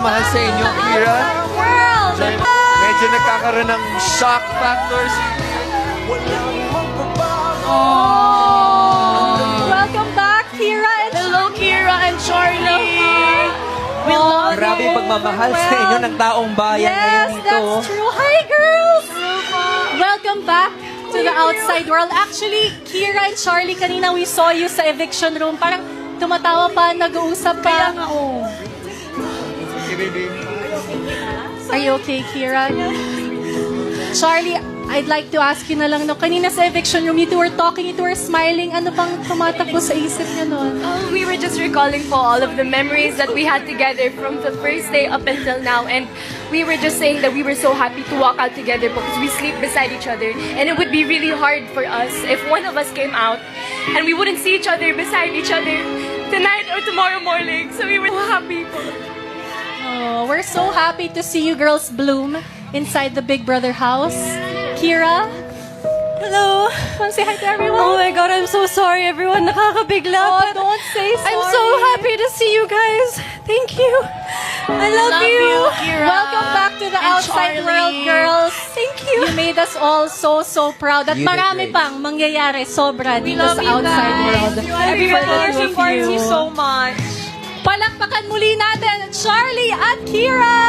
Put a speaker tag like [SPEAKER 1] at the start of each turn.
[SPEAKER 1] pagmamahal sa inyo, Kira.
[SPEAKER 2] World!
[SPEAKER 1] Medyo nagkakaroon ng shock factor si
[SPEAKER 2] Welcome back, Kira and
[SPEAKER 3] Hello, Kira and Charlie. We love
[SPEAKER 4] Grabe pagmamahal sa inyo ng taong bayan ngayon
[SPEAKER 2] Yes,
[SPEAKER 4] dito.
[SPEAKER 2] that's true. Hi, girls! Welcome back to the outside world. Actually, Kira and Charlie, kanina we saw you sa eviction room. Parang tumatawa pa, nag-uusap pa.
[SPEAKER 3] Kaya nga, oh.
[SPEAKER 2] Are you okay, Kira? Charlie, I'd like to ask you na lang, no, kanina sa eviction room, you two were talking, you two were smiling. Ano bang tumatakbo sa isip niyo noon?
[SPEAKER 3] We were just recalling po all of the memories that we had together from the first day up until now, and we were just saying that we were so happy to walk out together because we sleep beside each other, and it would be really hard for us if one of us came out and we wouldn't see each other beside each other tonight or tomorrow morning. So we were so happy po.
[SPEAKER 2] Oh, we're so happy to see you girls bloom inside the Big Brother house. Kira?
[SPEAKER 5] Hello.
[SPEAKER 2] Say hi to everyone.
[SPEAKER 5] Oh my God, I'm so sorry, everyone. Nakakabigla.
[SPEAKER 2] Oh,
[SPEAKER 5] but
[SPEAKER 2] don't say sorry.
[SPEAKER 5] I'm so happy to see you guys. Thank you. I love you.
[SPEAKER 3] Kira.
[SPEAKER 2] Welcome back to the
[SPEAKER 3] And
[SPEAKER 2] outside
[SPEAKER 3] Charlie.
[SPEAKER 2] world, girls.
[SPEAKER 5] Thank you.
[SPEAKER 2] You made us all so proud. At
[SPEAKER 4] You did
[SPEAKER 2] marami
[SPEAKER 4] great.
[SPEAKER 2] pang mangyayari sobra dito
[SPEAKER 3] love
[SPEAKER 2] sa
[SPEAKER 3] you
[SPEAKER 2] outside
[SPEAKER 3] guys.
[SPEAKER 2] world.
[SPEAKER 5] Everyone supports you so much.
[SPEAKER 2] Palakpakan muli natin Charlie at Kira!